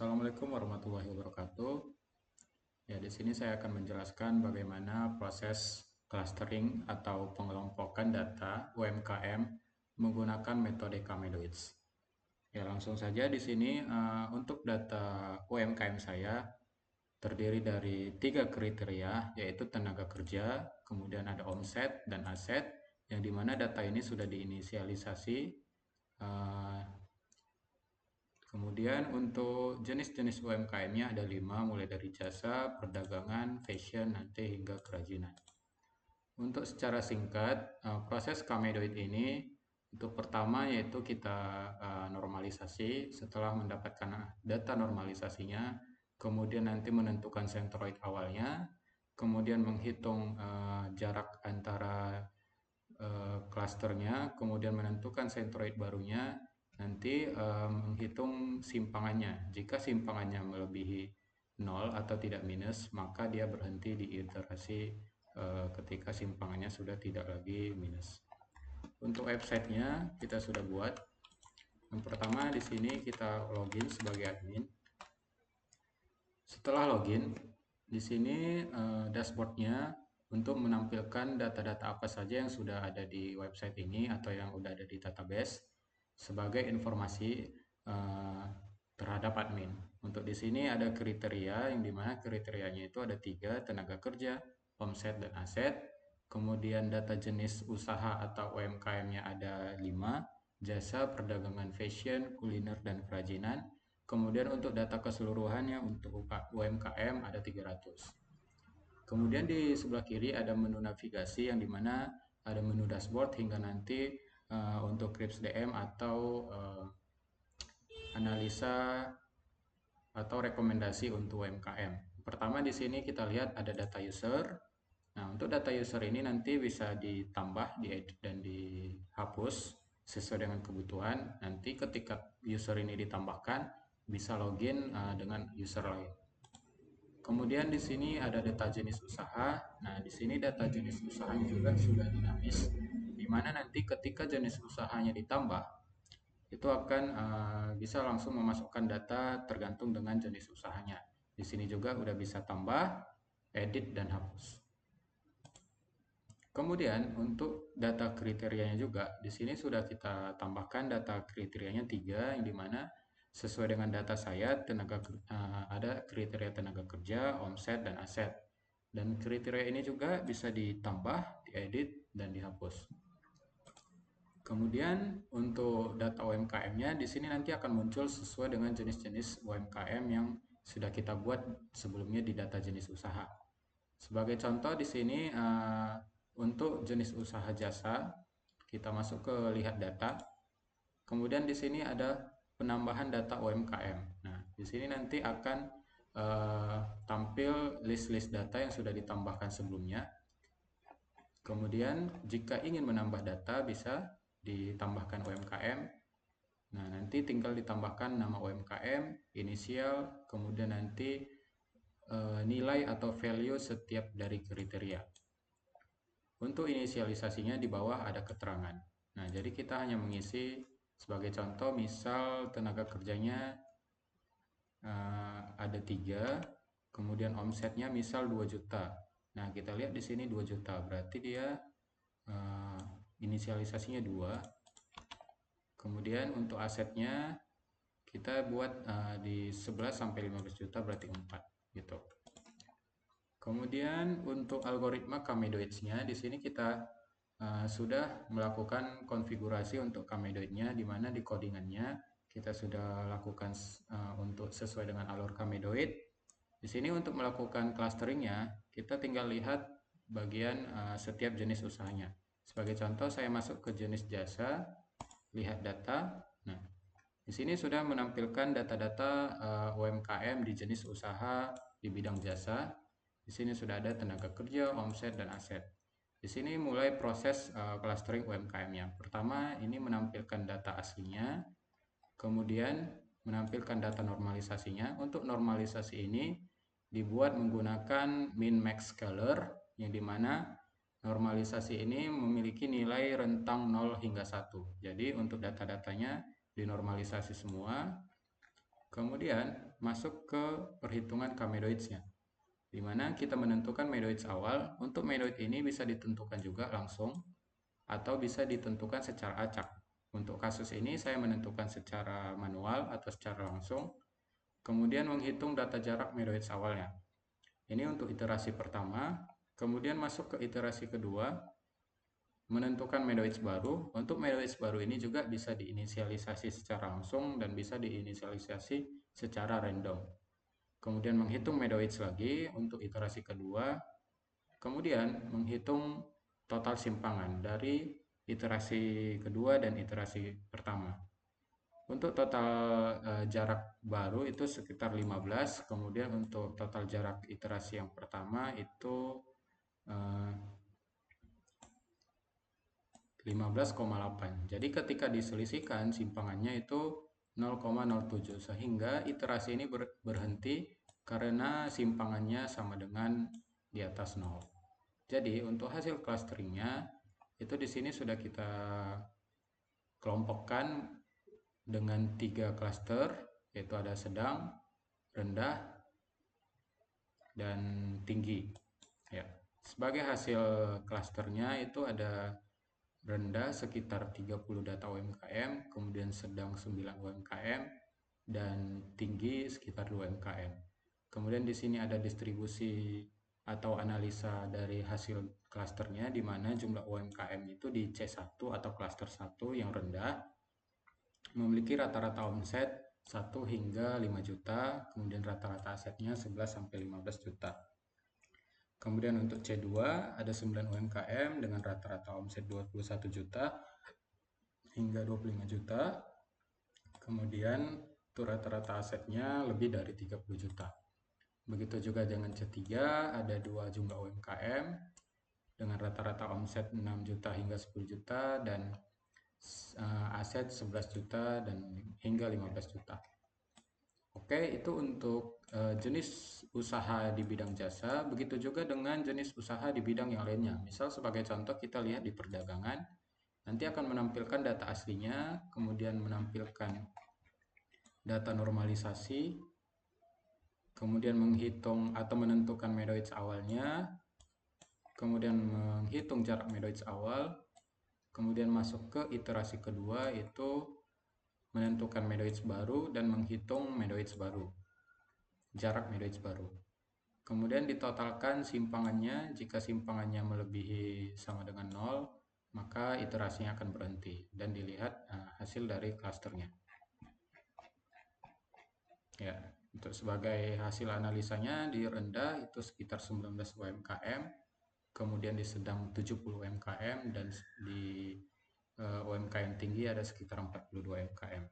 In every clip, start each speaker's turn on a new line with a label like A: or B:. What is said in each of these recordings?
A: Assalamualaikum warahmatullahi wabarakatuh. Ya, di sini saya akan menjelaskan bagaimana proses clustering atau pengelompokan data UMKM menggunakan metode Kamedoids. Ya, langsung saja di sini untuk data UMKM saya terdiri dari tiga kriteria, yaitu tenaga kerja, kemudian ada omset dan aset, yang dimana data ini sudah diinisialisasi. eh, Kemudian untuk jenis-jenis UMKM-nya ada 5, mulai dari jasa, perdagangan, fashion, nanti hingga kerajinan. Untuk secara singkat, proses Kamedoid ini untuk pertama yaitu kita normalisasi. Setelah mendapatkan data normalisasinya, kemudian nanti menentukan sentroid awalnya, kemudian menghitung jarak antara klasternya, kemudian menentukan sentroid barunya, nanti menghitung simpangannya. Jika simpangannya melebihi 0 atau tidak minus, maka dia berhenti di iterasi ketika simpangannya sudah tidak lagi minus. Untuk websitenya kita sudah buat. Yang pertama di sini kita login sebagai admin. Setelah login, di sini dashboardnya untuk menampilkan data-data apa saja yang sudah ada di website ini atau yang sudah ada di database sebagai informasi terhadap admin. Untuk di sini ada kriteria yang dimana kriterianya itu ada 3, tenaga kerja, omset dan aset. Kemudian data jenis usaha atau UMKM-nya ada 5, jasa, perdagangan, fashion, kuliner, dan kerajinan. Kemudian untuk data keseluruhannya untuk UMKM ada 300. Kemudian di sebelah kiri ada menu navigasi yang dimana ada menu dashboard hingga nanti untuk Krips DM atau analisa atau rekomendasi untuk UMKM. Pertama di sini kita lihat ada data user. Nah, untuk data user ini nanti bisa ditambah, diedit dan dihapus sesuai dengan kebutuhan. Nanti ketika user ini ditambahkan bisa login dengan user lain. Kemudian di sini ada data jenis usaha. Nah, di sini data jenis usahanya juga sudah dinamis, di mana nanti ketika jenis usahanya ditambah, itu akan bisa langsung memasukkan data tergantung dengan jenis usahanya. Di sini juga udah bisa tambah, edit, dan hapus. Kemudian untuk data kriterianya juga, di sini sudah kita tambahkan data kriterianya 3, yang dimana sesuai dengan data saya ada kriteria tenaga kerja, omset, dan aset. Dan kriteria ini juga bisa ditambah, diedit, dan dihapus. Kemudian untuk data UMKM-nya di sini nanti akan muncul sesuai dengan jenis-jenis UMKM yang sudah kita buat sebelumnya di data jenis usaha. Sebagai contoh di sini untuk jenis usaha jasa kita masuk ke lihat data. Kemudian di sini ada penambahan data UMKM. Nah, di sini nanti akan tampil list-list data yang sudah ditambahkan sebelumnya. Kemudian jika ingin menambah data bisa ditambahkan UMKM. Nah, nanti tinggal ditambahkan nama UMKM, inisial, kemudian nanti nilai atau value setiap dari kriteria. Untuk inisialisasinya di bawah ada keterangan. Nah, jadi kita hanya mengisi sebagai contoh, misal tenaga kerjanya ada 3, kemudian omsetnya misal 2 juta. Nah, kita lihat di sini 2 juta, berarti dia inisialisasinya 2. Kemudian untuk asetnya kita buat di 11 sampai 15 juta berarti 4 gitu. Kemudian untuk algoritma Kamedoids-nya di sini kita sudah melakukan konfigurasi untuk Kamedoid-nya, di mana di codingannya kita sudah lakukan untuk sesuai dengan alur Kamedoid. Di sini untuk melakukan clusteringnya kita tinggal lihat bagian setiap jenis usahanya. Sebagai contoh saya masuk ke jenis jasa, lihat data. Nah, di sini sudah menampilkan data-data UMKM di jenis usaha di bidang jasa. Di sini sudah ada tenaga kerja, omset, dan aset. Di sini mulai proses clustering UMKM-nya. Pertama, ini menampilkan data aslinya, kemudian menampilkan data normalisasinya. Untuk normalisasi ini dibuat menggunakan min-max scaler, yang dimana normalisasi ini memiliki nilai rentang 0 hingga 1. Jadi untuk data-datanya dinormalisasi semua. Kemudian masuk ke perhitungan K-medoids-nya, di mana kita menentukan medoids awal. Untuk medoid ini bisa ditentukan juga langsung atau bisa ditentukan secara acak. Untuk kasus ini saya menentukan secara manual atau secara langsung, kemudian menghitung data jarak medoids awalnya. Ini untuk iterasi pertama, kemudian masuk ke iterasi kedua, menentukan medoids baru. Untuk medoids baru ini juga bisa diinisialisasi secara langsung dan bisa diinisialisasi secara random. Kemudian menghitung medoids lagi untuk iterasi kedua, kemudian menghitung total simpangan dari iterasi kedua dan iterasi pertama. Untuk total jarak baru itu sekitar 15, kemudian untuk total jarak iterasi yang pertama itu 15,8. Jadi ketika diselisihkan simpangannya itu 0,07 sehingga iterasi ini berhenti karena simpangannya sama dengan di atas 0. Jadi untuk hasil clusteringnya itu di sini sudah kita kelompokkan dengan 3 cluster, yaitu ada sedang, rendah, dan tinggi. Ya. Sebagai hasil clusternya itu ada rendah sekitar 30 data UMKM, kemudian sedang 9 UMKM, dan tinggi sekitar 2 UMKM. Kemudian di sini ada distribusi atau analisa dari hasil klasternya, di mana jumlah UMKM itu di C1 atau klaster 1 yang rendah memiliki rata-rata omset 1 hingga 5 juta, kemudian rata-rata asetnya 11 sampai 15 juta. Kemudian untuk C2 ada 9 UMKM dengan rata-rata omset 21 juta hingga 25 juta. Kemudian itu rata-rata asetnya lebih dari 30 juta. Begitu juga dengan C3 ada 2 jumlah UMKM dengan rata-rata omset 6 juta hingga 10 juta dan aset 11 juta dan hingga 15 juta. Oke, itu untuk jenis usaha di bidang jasa. Begitu juga dengan jenis usaha di bidang yang lainnya. Misal sebagai contoh kita lihat di perdagangan, nanti akan menampilkan data aslinya, kemudian menampilkan data normalisasi, kemudian menghitung atau menentukan medoids awalnya, kemudian menghitung jarak medoids awal, kemudian masuk ke iterasi kedua itu menentukan medoids baru dan menghitung medoids baru, jarak medoids baru. Kemudian ditotalkan simpangannya, jika simpangannya melebihi sama dengan 0, maka iterasinya akan berhenti dan dilihat hasil dari klasternya. Ya, untuk sebagai hasil analisanya di rendah itu sekitar 19 UMKM, kemudian di sedang 70 UMKM dan di UMKM tinggi ada sekitar 42 UMKM.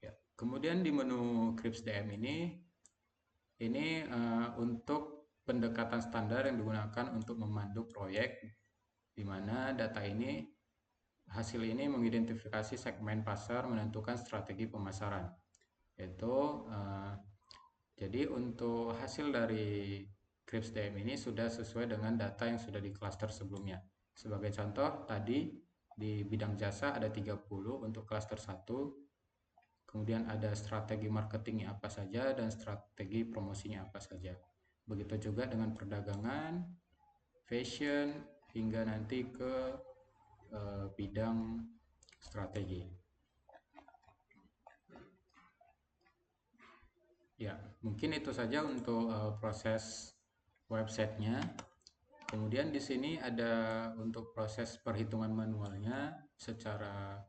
A: Ya. Kemudian di menu Krips DM ini untuk pendekatan standar yang digunakan untuk memandu proyek, di mana data ini hasil ini mengidentifikasi segmen pasar, menentukan strategi pemasaran. Jadi untuk hasil dari Krips DM ini sudah sesuai dengan data yang sudah di klaster sebelumnya. Sebagai contoh, tadi di bidang jasa ada 30 untuk klaster 1, kemudian ada strategi marketingnya apa saja dan strategi promosinya apa saja. Begitu juga dengan perdagangan, fashion, hingga nanti ke bidang strategi. Ya, mungkin itu saja untuk proses websitenya. Kemudian di sini ada untuk proses perhitungan manualnya secara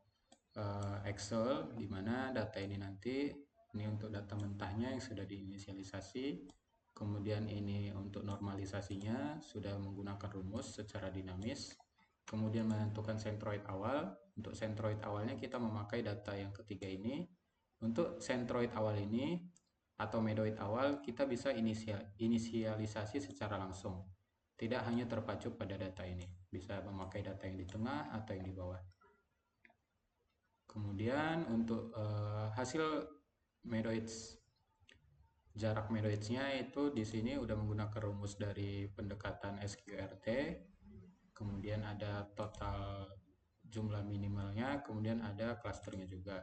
A: Excel, di mana data ini nanti ini untuk data mentahnya yang sudah diinisialisasi. Kemudian ini untuk normalisasinya sudah menggunakan rumus secara dinamis. Kemudian menentukan centroid awal. Untuk centroid awalnya kita memakai data yang ketiga ini. Untuk centroid awal ini atau medoid awal kita bisa inisialisasi secara langsung. Tidak hanya terpacu pada data ini. Bisa memakai data yang di tengah atau yang di bawah. Kemudian untuk hasil medoids, jarak medoidsnya itu di sini udah menggunakan rumus dari pendekatan SQRT. Kemudian ada total jumlah minimalnya, kemudian ada klasternya juga.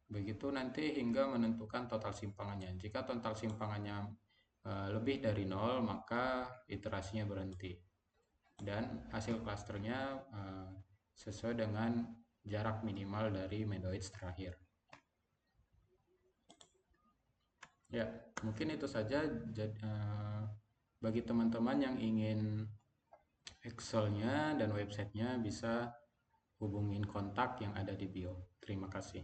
A: Begitu nanti hingga menentukan total simpangannya. Jika total simpangannya lebih dari 0, maka iterasinya berhenti. Dan hasil klasternya sesuai dengan jarak minimal dari Mendoids terakhir. Ya, mungkin itu saja. Bagi teman-teman yang ingin Excel-nya dan websitenya bisa hubungin kontak yang ada di bio. Terima kasih.